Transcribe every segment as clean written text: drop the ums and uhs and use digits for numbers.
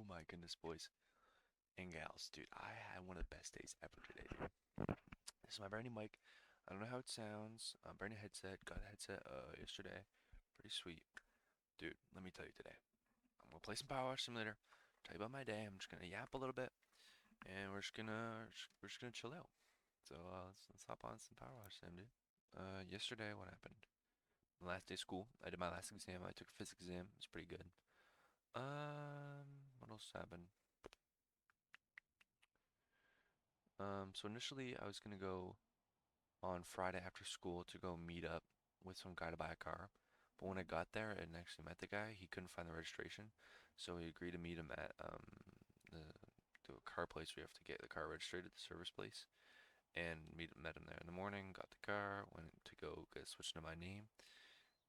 my goodness, boys and gals, dude, I had one of the best days ever today, dude. This is my brand new mic. I don't know how it sounds. Brand new headset. Got a headset yesterday. Pretty sweet, dude. Let me tell you today. I'm gonna play some Power Wash Simulator. Tell you about my day. I'm just gonna yap a little bit, and we're just gonna chill out. So let's hop on some Power Wash Sim, dude. Yesterday, what happened? The last day of school. I did my last exam. I took a physics exam. It was pretty good. What else happened? So initially I was gonna go on Friday after school to go meet up with some guy to buy a car. But when I got there and actually met the guy, he couldn't find the registration, so he agreed to meet him at the the car place where you have to get the car registered at the service place. And met him there in the morning. Got the car, went to go get switched to my name,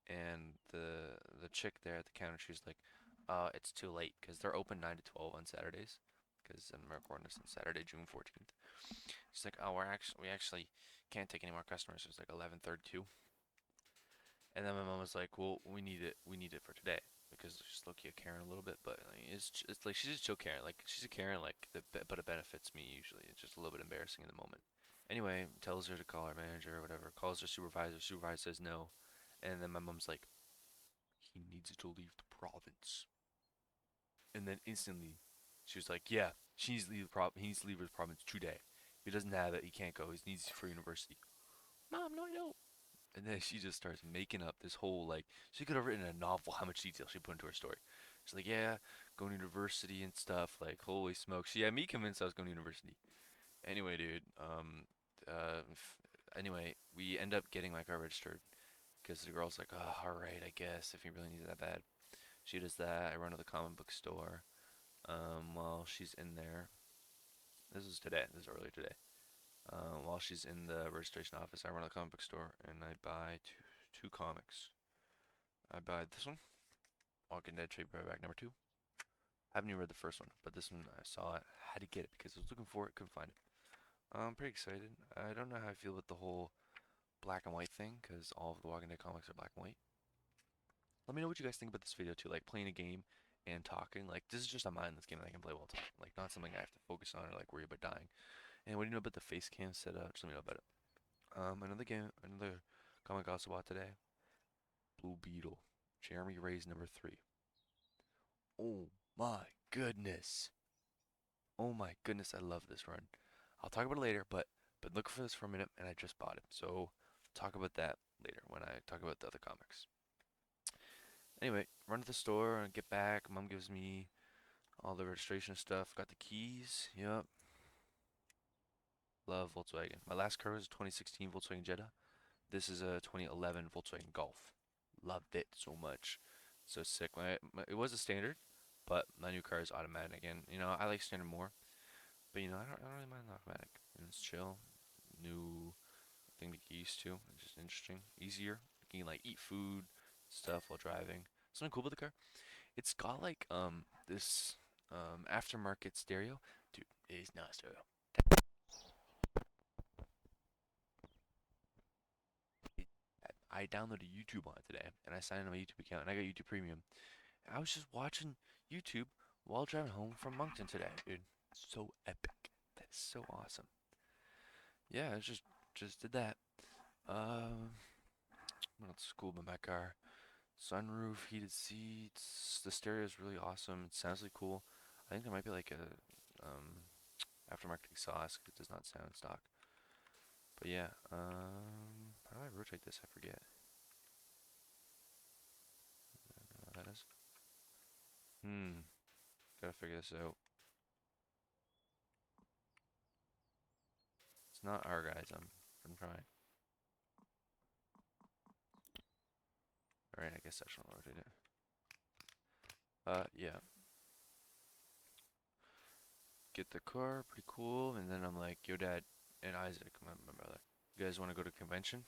and the chick there at the counter, she's like, it's too late because they're open 9 to 12 on Saturdays. Because I'm recording this on Saturday, June 14th. She's like, oh, we actually can't take any more customers. It's like 11:32, and then my mom was like, well, we need it for today because she's low-key a Karen a little bit, but like, it's like she's just chill Karen, like she's a Karen, like but it benefits me usually. It's just a little bit embarrassing in the moment. Anyway, tells her to call her manager or whatever. Calls her supervisor. Supervisor says no, and then my mom's like, he needs to leave the province, and then instantly, she was like, yeah, she needs to leave the He needs to leave his province today. If he doesn't have it, he can't go. He needs it for university. Mom, no, I don't. And then she just starts making up this whole like she could have written a novel how much detail she put into her story. She's like, yeah, going to university and stuff. Like, holy smokes. She had me convinced I was going to university. Anyway, dude. Anyway, we end up getting my car registered because the girl's like, oh, all right, I guess if you really need it that bad. She does that. I run to the comic book store. While she's in there, this is today. This is earlier today. While she's in the registration office, I run to the comic book store and I buy two comics. I buy this one, Walking Dead Trade Paperback number 2. I haven't even read the first one, but this one I saw it, had to get it because I was looking for it, couldn't find it. I'm pretty excited. I don't know how I feel with the whole black and white thing because all of the Walking Dead comics are black and white. Let me know what you guys think about this video too, like playing a game and talking. Like this is just a mindless game that I can play while talking, like not something I have to focus on or like worry about dying. And what do you know about the face cam setup? Just let me know about it. Another game, another comic I also bought today, Blue Beetle, Jeremy Ray's number 3. Oh my goodness. Oh my goodness, I love this run. I'll talk about it later, but been looking for this for a minute and I just bought it. So talk about that later when I talk about the other comics. Anyway, run to the store and get back. Mom gives me all the registration stuff. Got the keys. Yep. Love Volkswagen. My last car was a 2016 Volkswagen Jetta. This is a 2011 Volkswagen Golf. Loved it so much. So sick. It was a standard, but my new car is automatic. And, I like standard more. But, I don't really mind the automatic. And it's chill. New thing to get used to. It's just interesting. Easier. You can, like, eat food, stuff while driving. Something cool about the car. It's got, like, this, aftermarket stereo. Dude, it is not stereo. I downloaded YouTube on it today, and I signed into my YouTube account, and I got YouTube Premium. I was just watching YouTube while driving home from Moncton today, dude. So epic. That's so awesome. Yeah, I just did that. Um, what else is cool about my car? Sunroof, heated seats. The stereo is really awesome. It sounds really cool. I think there might be like a aftermarket exhaust 'cause it does not sound stock. But yeah, how do I rotate this? I forget. I don't know what that is. Gotta figure this out. It's not R, guys. I'm trying. All right, I guess I should rotate it. Yeah. Get the car, pretty cool. And then I'm like, yo, Dad and Isaac, my brother, you guys want to go to convention?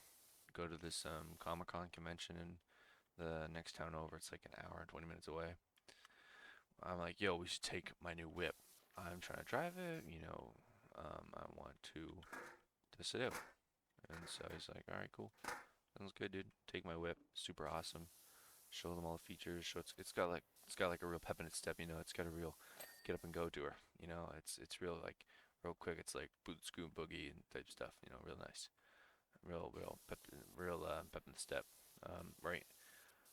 Go to this Comicon convention in the next town over. It's like an hour and 20 minutes away. I'm like, yo, we should take my new whip. I'm trying to drive it, I want to test it out. And so he's like, all right, cool. Sounds good, dude. Take my whip. Super awesome. Show them all the features. Show it's got like a real pep in its step. It's got a real get up and go tour. You know, it's real like real quick. It's like boot scoot boogie and type stuff. You know, real nice, real pep, real pep in the step. Right.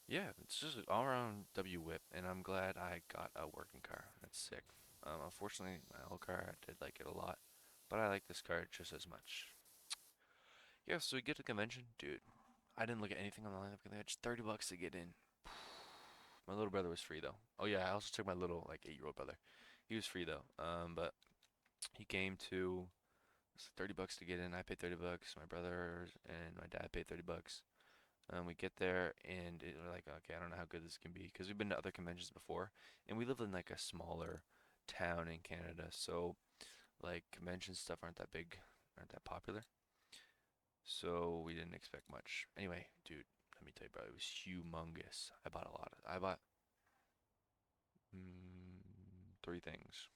Yeah, it's just an all around W whip, and I'm glad I got a working car. That's sick. Unfortunately, my old car I did like it a lot, but I like this car just as much. Yeah, so we get to the convention, dude. I didn't look at anything on the lineup. They had just $30 to get in. My little brother was free though. Oh yeah, I also took my little like 8-year-old brother. He was free though. But he came to it's $30 to get in. I paid $30. My brother and my dad paid $30. We get there and we're like, okay, I don't know how good this can be because we've been to other conventions before, and we live in like a smaller town in Canada, so like convention stuff aren't that big, aren't that popular. So we didn't expect much. Anyway, dude, let me tell you, bro, it was humongous. I bought a lot. I bought three things.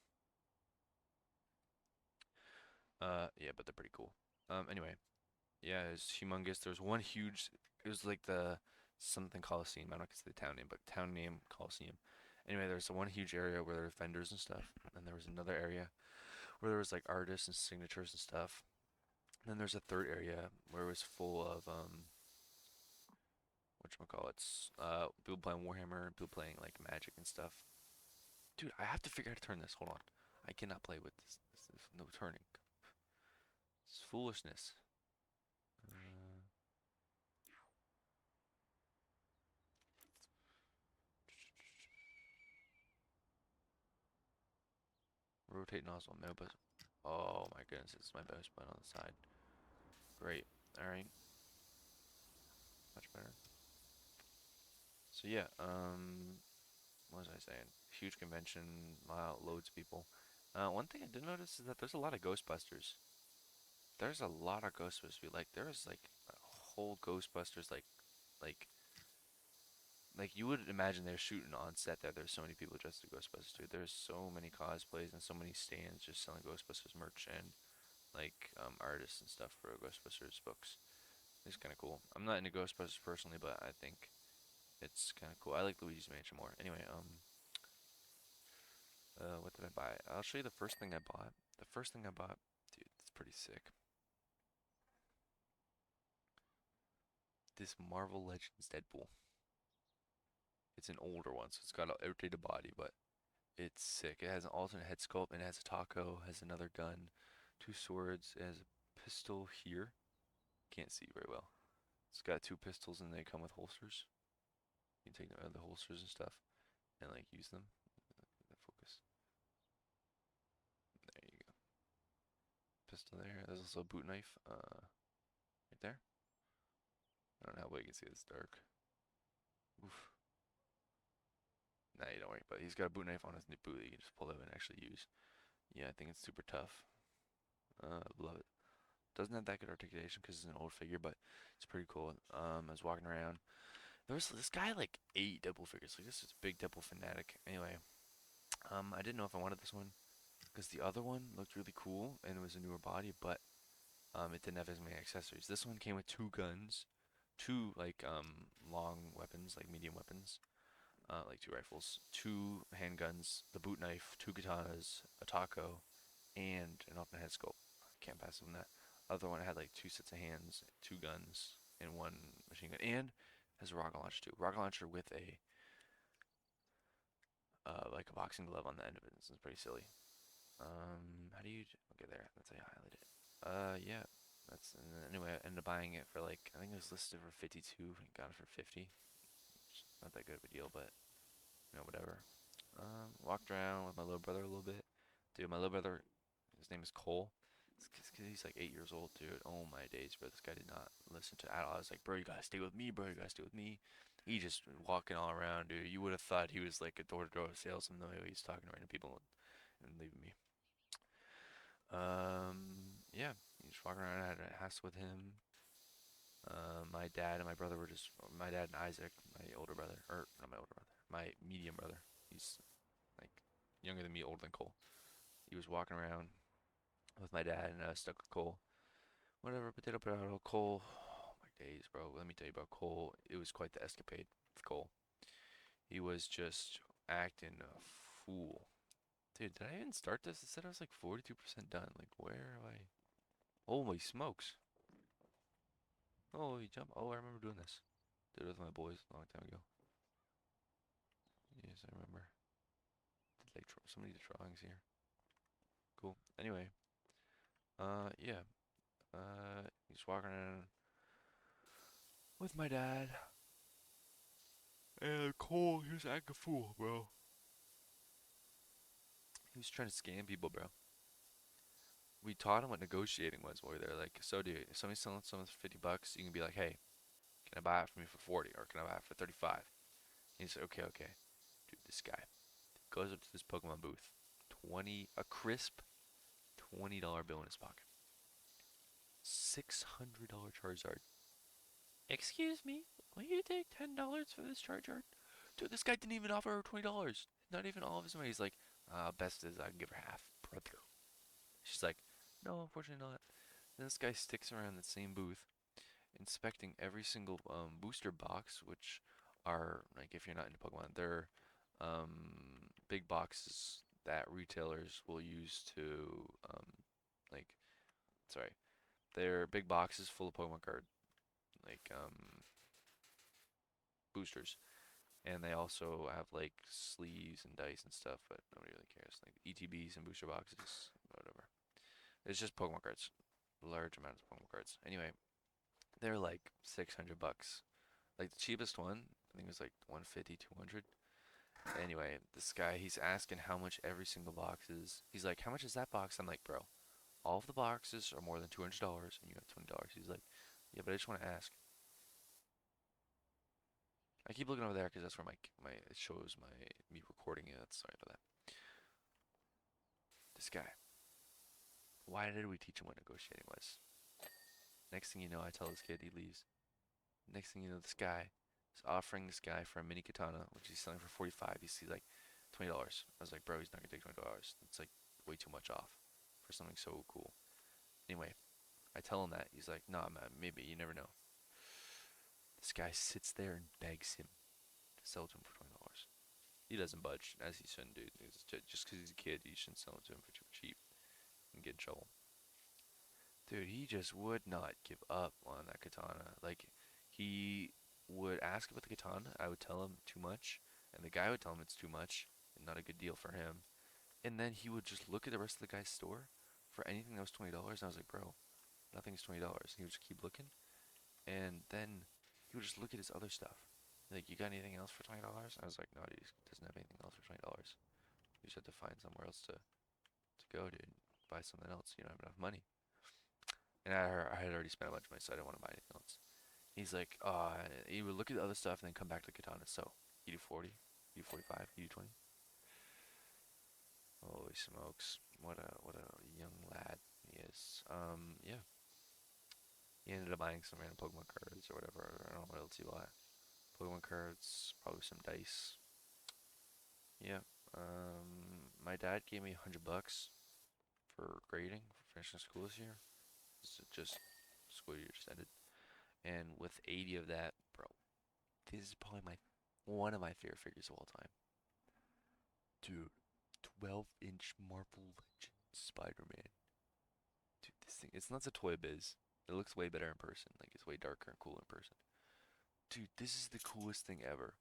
Yeah, but they're pretty cool. Anyway, yeah, it's humongous. There's one huge. It was like the something Coliseum. I don't know if it's the town name, but town name Coliseum. Anyway, there's one huge area where there were vendors and stuff. And there was another area where there was like artists and signatures and stuff. And then there's a third area where it was full of whatchamacallits, people playing Warhammer, people playing like Magic and stuff. Dude, I have to figure out how to turn this. Hold on. I cannot play with this no turning. It's foolishness. Uh, Rotate nozzle, no buzz. Oh my goodness, it's my best button on the side. Great. Alright, much better. So yeah, what was I saying? Huge convention, wow, loads of people. One thing I did notice is that there's a lot of Ghostbusters. There's a lot of Ghostbusters. Like there's like a whole Ghostbusters like you would imagine they're shooting on set there. There's so many people dressed as Ghostbusters, dude. There's so many cosplays and so many stands just selling Ghostbusters merch and like artists and stuff for Ghostbusters books. It's kind of cool. I'm not into Ghostbusters personally, but I think it's kind of cool. I like Luigi's Mansion more. Anyway, what did I buy? I'll show you the first thing I bought. The first thing I bought, dude, it's pretty sick. This Marvel Legends Deadpool. It's an older one, so it's got an irritated body, but it's sick. It has an alternate head sculpt, and it has a taco, has another gun, two swords, it has a pistol here. Can't see very well. It's got two pistols, and they come with holsters. You can take them out of the holsters and stuff, and like use them. Focus. There you go. Pistol there. There's also a boot knife. Right there. I don't know how well you can see it's dark. Oof. Nah, you don't worry. But he's got a boot knife on his boot that you can just pull out and actually use. Yeah, I think it's super tough. Love it. Doesn't have that good articulation because it's an old figure, but it's pretty cool. I was walking around. There was this guy like 8 Deadpool figures. Like this is a big Deadpool fanatic. Anyway, I didn't know if I wanted this one because the other one looked really cool and it was a newer body, but it didn't have as many accessories. This one came with two guns, two like long weapons, like medium weapons, like two rifles, two handguns, the boot knife, two katanas, a taco, and an open head scope. Can't pass on that. Other one had like two sets of hands, two guns, and one machine gun, and has a rocket launcher too. Rocket launcher with a like a boxing glove on the end of it. This is pretty silly. How do you? Okay, there. That's how you highlight it. Yeah. That's anyway. I ended up buying it for like I think it was listed for 52 and got it for 50. Not that good of a deal, but whatever. Walked around with my little brother a little bit. Dude, my little brother, his name is Cole. He's like 8 years old, dude. Oh my days, bro. This guy did not listen to at all. I was like, bro, you gotta stay with me, bro. You gotta stay with me. He just walking all around, dude. You would have thought he was like a door-to-door salesman the way he's talking to random people and leaving me. Yeah, he just walking around. I had a house with him. My dad and my brother were just my dad and Isaac, my older brother, or not my older brother, my medium brother. He's like younger than me, older than Cole. He was walking around with my dad and stuck with Cole. Whatever, potato, potato, Cole. Oh my days, bro. Let me tell you about Cole. It was quite the escapade with Cole. He was just acting a fool. Dude, did I even start this? It said I was like 42% done. Like, where am I? Holy smokes. Holy jump. Oh, I remember doing this. Did it with my boys a long time ago. Yes, I remember. Did like somebody did drawings here. Cool. Anyway, yeah. He's walking around with my dad. And Cole, he was acting a fool, bro. He was trying to scam people, bro. We taught him what negotiating was while we were there. Like, so dude, if somebody's selling something for 50 bucks, you can be like, hey, can I buy it from you for 40? Or can I buy it for 35? And he's like, okay, okay. Dude, this guy goes up to this Pokemon booth. A crisp $20 bill in his pocket. $600 Charizard. Excuse me, will you take $10 for this Charizard? Dude, this guy didn't even offer her $20. Not even all of his money. He's like, best is I can give her half, brother. She's like, no, unfortunately not. And this guy sticks around the same booth, inspecting every single booster box, which are like if you're not into Pokemon, they're big boxes that retailers will use to like sorry, they're big boxes full of Pokemon card like boosters, and they also have like sleeves and dice and stuff, but nobody really cares. Like ETBs and booster boxes, whatever. It's just Pokemon cards, large amounts of Pokemon cards. Anyway, they're like 600 bucks. Like the cheapest one, I think it was like 150, 200. Anyway, this guy, he's asking how much every single box is. He's like, how much is that box? I'm like, bro, all of the boxes are more than $200 and you have $20. He's like, yeah, but I just want to ask. I keep looking over there because that's where my it shows me recording it. Sorry about that. This guy. Why did we teach him what negotiating was? Next thing you know, I tell this kid he leaves. Next thing you know, this guy is offering this guy for a mini katana, which he's selling for 45. He's like $20. I was like, bro, he's not gonna take $20. It's like way too much off for something so cool. Anyway, I tell him that. He's like, nah, man, maybe, you never know. This guy sits there and begs him to sell to him for $20. He doesn't budge, as he shouldn't do. Just because he's a kid, you shouldn't sell it to him for too cheap and get in trouble. Dude, he just would not give up on that katana. Like, he would ask about the katana. I would tell him too much, and the guy would tell him it's too much and not a good deal for him. And then he would just look at the rest of the guy's store for anything that was $20. And I was like, bro, nothing's $20. He would just keep looking, and then he would just look at his other stuff. Like, you got anything else for $20? I was like, no, dude, he doesn't have anything else for $20. You just have to find somewhere else to go, dude. Buy something else. You don't have enough money. And I had already spent a bunch of money, so I didn't want to buy anything else. He's like, he would look at the other stuff and then come back to the katana. So, you do 40, you do 45, you do 20. Holy smokes. What a young lad he is. Yeah. He ended up buying some random Pokemon cards or whatever. I don't know what else he bought. Pokemon cards, probably some dice. Yeah. My dad gave me 100 bucks for grading for finishing school this year. So just school year just ended. And with 80 of that, bro, this is probably my one of my favorite figures of all time. Dude, 12-inch Marvel Legends Spider-Man. Dude, this thing, it's not a Toy Biz. It looks way better in person. Like, it's way darker and cooler in person. Dude, this is the coolest thing ever.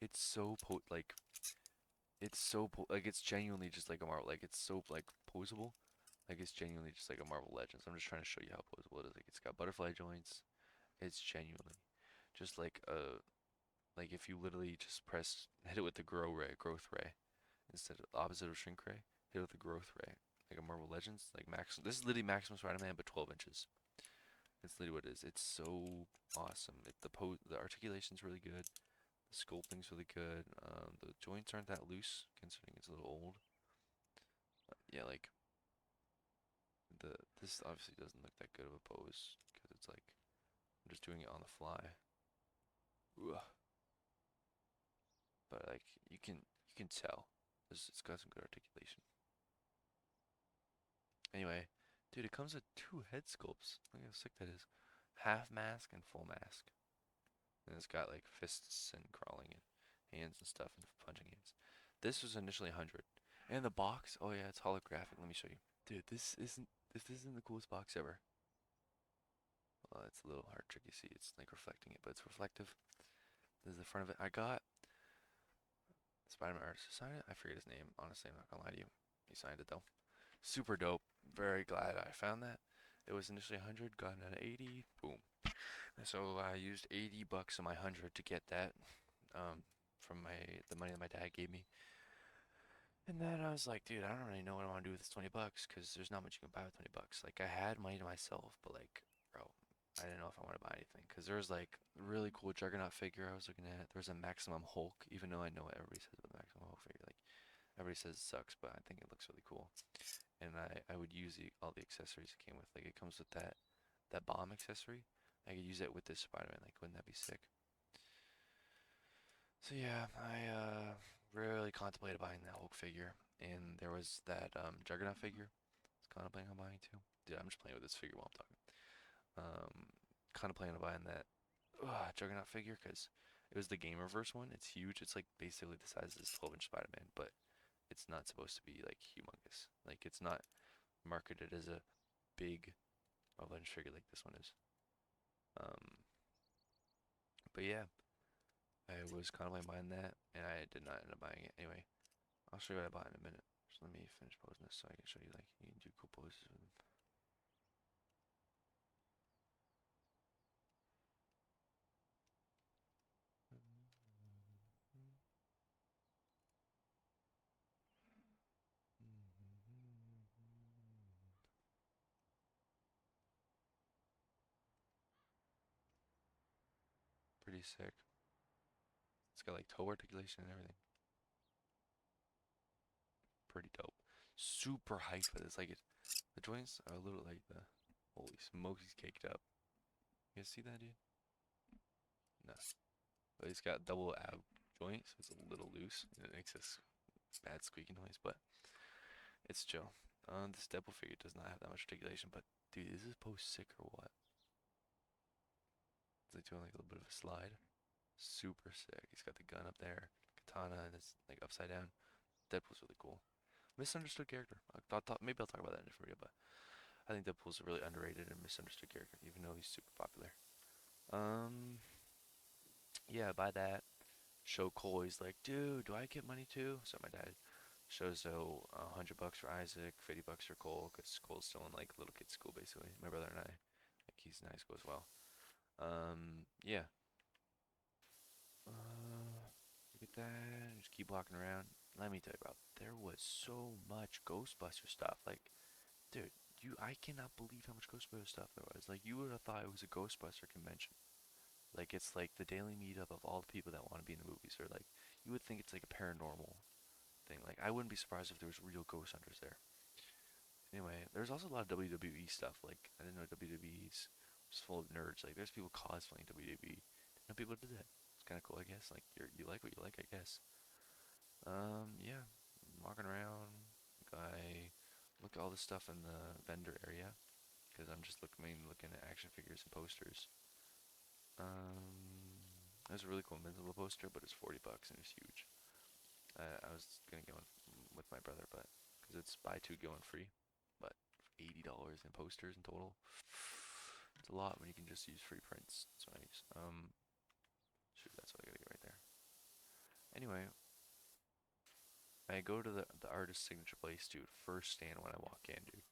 It's so like it's genuinely just like a Marvel. Like, it's so like posable. Like, it's genuinely just like a Marvel Legends. I'm just trying to show you how posable it is. Like, it's got butterfly joints. It's genuinely just like if you literally just hit it with the growth ray, instead of opposite of shrink ray, hit it with the growth ray, like a Marvel Legends, like max. This is literally Maximum Spider-Man, but 12 inches. It's literally what it is. It's so awesome. The articulation's really good. The sculpting's really good. The joints aren't that loose, considering it's a little old. Yeah, like this obviously doesn't look that good of a pose because it's like I'm just doing it on the fly. Ugh. But like you can tell, it's got some good articulation. Anyway, dude, it comes with two head sculpts. Look how sick that is. Half mask and full mask. And it's got like fists and crawling and hands and stuff and punching hands. This was initially 100. And the box, oh yeah, it's holographic. Let me show you. Dude, this isn't the coolest box ever. Well, it's a little hard tricky to see. It's like reflecting it, but it's reflective. This is the front of it. I got Spider-Man artist who signed it. I forget his name. Honestly, I'm not gonna lie to you. He signed it though. Super dope. Very glad I found that. It was initially 100, got it at 80. Boom. So I used 80 bucks of my 100 to get that from the money that my dad gave me. And then I was like, dude, I don't really know what I want to do with this 20 bucks because there's not much you can buy with 20 bucks. Like I had money to myself, but like, bro, I didn't know if I want to buy anything because there was like a really cool Juggernaut figure I was looking at. There was a Maximum Hulk, even though I know what everybody says about the Maximum Hulk figure. Like everybody says it sucks, but I think it looks really cool. And I would use all the accessories it came with. Like it comes with that bomb accessory. I could use it with this Spider-Man. Like, wouldn't that be sick? So yeah, I really contemplated buying that Hulk figure, and there was that Juggernaut figure. I was contemplating on buying too. Dude, I'm just playing with this figure while I'm talking. Um, contemplating on buying that Juggernaut figure because it was the Gamerverse one. It's huge. It's like basically the size of this 12-inch Spider-Man, but it's not supposed to be like humongous. Like it's not marketed as a big 12-inch figure like this one is. Um, but yeah, I was contemplating buying that, and I did not end up buying it anyway. I'll show you what I bought in a minute. Just let me finish posing this so I can show you like you can do cool poses with them. Pretty sick. It's got like toe articulation and everything. Pretty dope. Super hyped with this. Like the joints are a little like the holy smokes, he's caked up. You guys see that, dude? No. But it's got double ab joint, so it's a little loose, and it makes this bad squeaky noise, but it's chill. This Deadpool figure does not have that much articulation, but dude, is this pose sick or what? It's like doing like a little bit of a slide. Super sick. He's got the gun up there, katana, and it's like upside down. Deadpool's really cool. Misunderstood character. I thought maybe I'll talk about that in a different video, but I think Deadpool's a really underrated and misunderstood character, even though he's super popular. Um, yeah, buy that. Show Cole. He's like, dude, do I get money too? So my dad shows so 100 bucks for Isaac, 50 bucks for Cole, because Cole's still in like little kid school basically. My brother and I, like he's in high school as well. Yeah. Look at that. Just keep walking around. Let me tell you, bro. There was so much Ghostbuster stuff. Like, dude, I cannot believe how much Ghostbuster stuff there was. Like, you would have thought it was a Ghostbuster convention. Like, it's like the daily meetup of all the people that want to be in the movies. Or like, you would think it's like a paranormal thing. Like, I wouldn't be surprised if there was real ghost hunters there. Anyway, there's also a lot of WWE stuff. Like, I didn't know WWE's was full of nerds. Like, there's people cosplaying WWE. Didn't know people did that. It's kind of cool, I guess. Like, you like what you like, I guess. Yeah, walking around. I look at all this stuff in the vendor area because I'm just mainly looking at action figures and posters. There's a really cool Invincible poster, but it's 40 bucks and it's huge. I was gonna go with my brother, but because it's buy two get one free, but $80 in posters in total. It's a lot when you can just use free prints. That's what I use. Shoot, that's what I gotta get right there. Anyway, I go to the artist signature place, dude. First stand when I walk in, dude.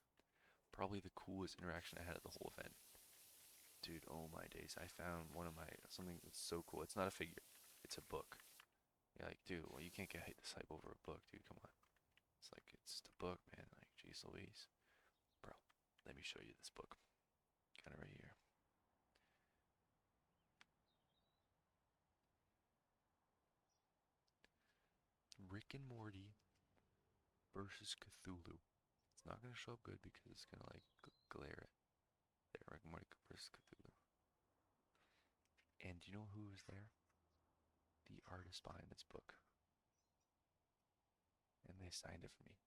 Probably the coolest interaction I had at the whole event. Dude, oh my days. I found one of my something that's so cool. It's not a figure. It's a book. You're like, dude, well you can't get this hype over a book, dude. Come on. It's like it's just a book, man. Like, jeez Louise. Bro, let me show you this book. Kinda right here. Rick and Morty versus Cthulhu. It's not gonna show up good because it's gonna like glare it. There, Rick and Morty versus Cthulhu. And do you know who was there? The artist behind this book. And they signed it for me.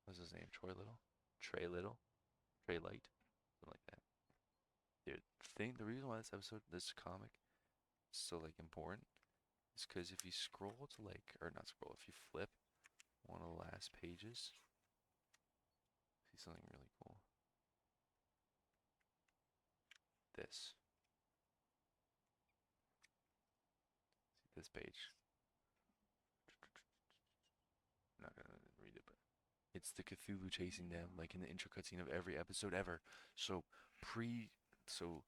What's his name? Troy Little? Trey Little? Trey Light? Something like that. Dude, the reason why this comic is so like important is because if you scroll to like, or not scroll, if you flip one of the last pages, see something really cool. This. See this page. I'm not gonna read it, but it's the Cthulhu chasing them, like in the intro cutscene of every episode ever. So pre, so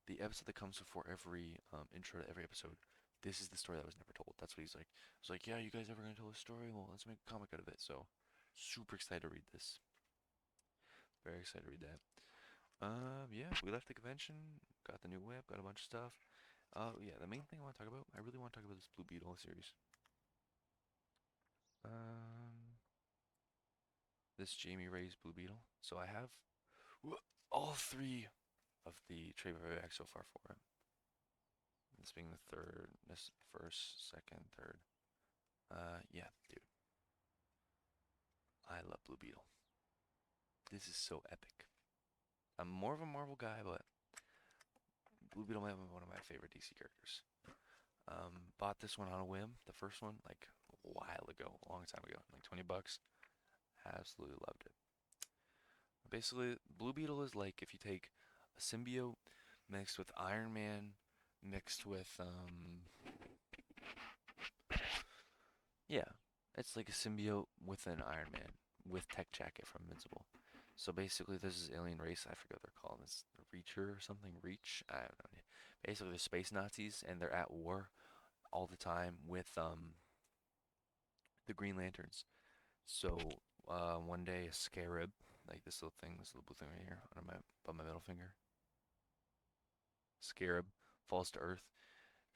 the episode that comes before every intro to every episode, this is the story that was never told. That's what he's like. He's like, yeah, you guys ever gonna tell a story? Well, let's make a comic out of it. So super excited to read this. Very excited to read that. Yeah, we left the convention, got the new whip, got a bunch of stuff. Yeah, the main thing I want to talk about, I really want to talk about this Blue Beetle series. Um, this Jamie Ray's Blue Beetle. So I have all three of the trade paperbacks so far for it. This being the third, this first, second, third. Yeah, dude, I love Blue Beetle. This is so epic. I'm more of a Marvel guy, but Blue Beetle might be one of my favorite DC characters. Bought this one on a whim, the first one, like a while ago, a long time ago, like 20 bucks. Absolutely loved it. Basically, Blue Beetle is like if you take a symbiote mixed with Iron Man, mixed with yeah, it's like a symbiote with an Iron Man with tech jacket from Invincible. So basically, this is alien race. I forget what they're called. It's Reacher or something. Reach. I have no idea. Basically, they're space Nazis and they're at war all the time with the Green Lanterns. So one day a scarab, like this little blue thing right here on my above my middle finger, scarab falls to Earth,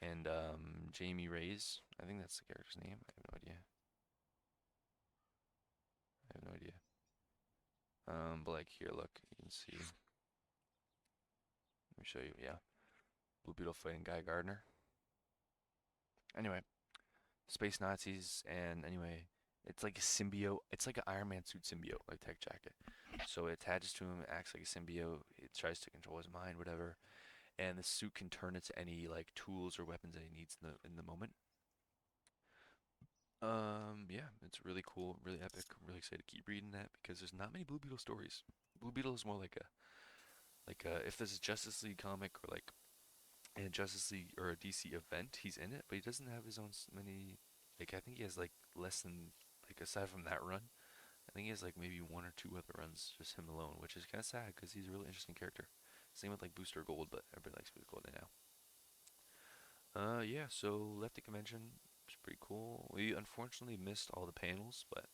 and Jamie Ray's, I think that's the character's name. I have no idea. I have no idea. But like here, look, you can see. Let me show you. Yeah, Blue Beetle fighting Guy Gardner. Anyway, space Nazis, and anyway, it's like a symbiote. It's like an Iron Man suit symbiote, like tech jacket. So it attaches to him, acts like a symbiote. It tries to control his mind, whatever. And the suit can turn into any like tools or weapons that he needs in the moment. Yeah, it's really cool, really epic. I'm really excited to keep reading that because there's not many Blue Beetle stories. Blue Beetle is more like a if there's a Justice League comic or like a Justice League or a DC event, he's in it, but he doesn't have his own many. Like I think he has like less than like aside from that run, I think he has like maybe one or two other runs just him alone, which is kind of sad because he's a really interesting character. Same with like Booster Gold, but everybody likes Booster Gold now. Yeah, so left the convention. It's pretty cool. We unfortunately missed all the panels, but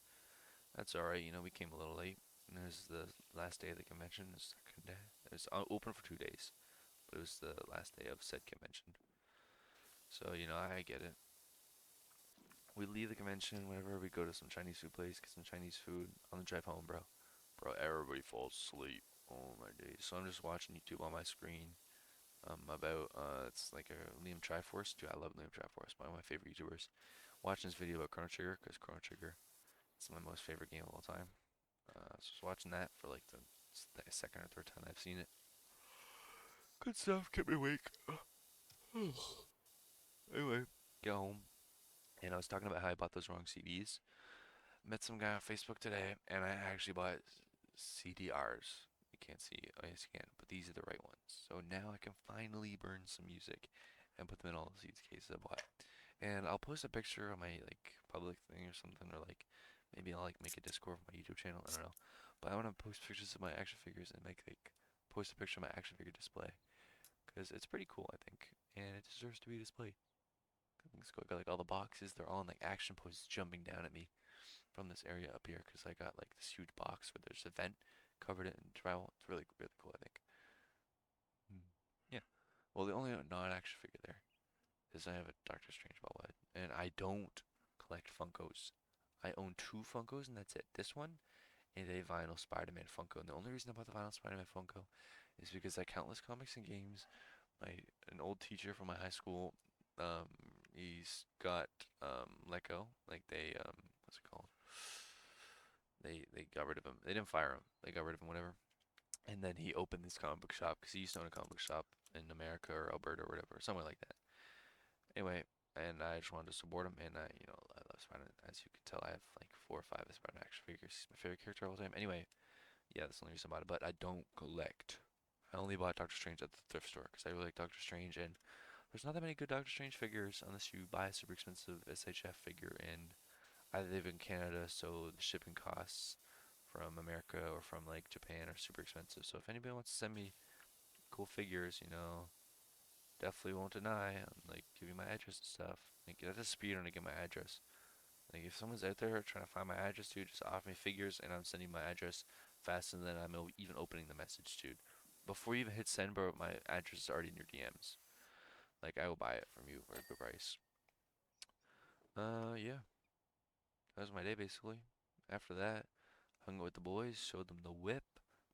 that's alright. You know, we came a little late. And it was the last day of the convention, the second day. It was open for 2 days, but it was the last day of said convention. So, you know, I get it. We leave the convention, whenever we go to some Chinese food place, get some Chinese food on the drive home, bro. Bro, everybody falls asleep. Oh my days. So I'm just watching YouTube on my screen. About it's like a Liam Triforce. Dude, I love Liam Triforce. One of my favorite YouTubers. Watching this video about Chrono Trigger because Chrono Trigger is my most favorite game of all time. So just watching that for like the second or third time I've seen it. Good stuff. Kept me awake. Anyway, get home, and I was talking about how I bought those wrong CDs. Met some guy on Facebook today, and I actually bought CDRs. You can't see, oh yes you can, but these are the right ones. So now I can finally burn some music and put them in all the CD cases I bought. And I'll post a picture on my like public thing or something, or like maybe I'll like make a Discord for my YouTube channel. I don't know, but I want to post pictures of my action figures and make like post a picture of my action figure display because it's pretty cool, I think, and it deserves to be displayed. It's got like all the boxes, they're all in like action poses jumping down at me from this area up here because I got like this huge box where there's a vent covered it in drywall. It's really really cool, I think. Mm. Yeah. Well, the only non-action figure there is I have a Doctor Strange bobblehead, and I don't collect Funkos. I own two Funkos, and that's it. This one and a vinyl Spider-Man Funko. And the only reason I bought the vinyl Spider-Man Funko is because I countless comics and games. My an old teacher from my high school, um, he's got let go. Like they what's it called? They got rid of him. They didn't fire him. They got rid of him, whatever. And then he opened this comic book shop because he used to own a comic book shop in America or Alberta or whatever, somewhere like that. Anyway, and I just wanted to support him. And I love Spider-Man. As you can tell, I have like 4 or 5 of Spider-Man action figures. He's my favorite character of all time. Anyway, yeah, that's the only reason about it. But I don't collect. I only bought Doctor Strange at the thrift store because I really like Doctor Strange, and there's not that many good Doctor Strange figures unless you buy a super expensive SHF figure, and I live in Canada, so the shipping costs from America or from like Japan are super expensive. So if anybody wants to send me cool figures, definitely won't deny. Like give you my address and stuff. Like that's a speed on to get my address. Like if someone's out there trying to find my address, dude, just offer me figures and I'm sending my address faster than I'm even opening the message, dude. Before you even hit send, bro, my address is already in your DMs. Like I will buy it from you for a good price. Yeah, that was my day basically. After that, hung out with the boys, showed them the whip.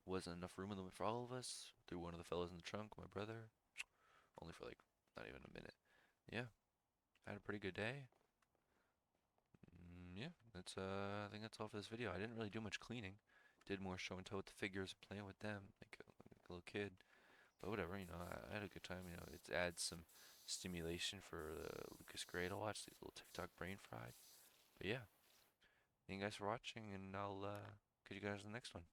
Wasn't enough room in the whip for all of us. Threw one of the fellas in the trunk, my brother. Only for like not even a minute. Yeah, had a pretty good day. Yeah, that's I think that's all for this video. I didn't really do much cleaning. Did more show and tell with the figures, playing with them like a little kid. But whatever, I had a good time. It adds some stimulation for Lucas Gray to watch these little TikTok brain fried. But yeah, thank you guys for watching, and I'll catch you guys in the next one.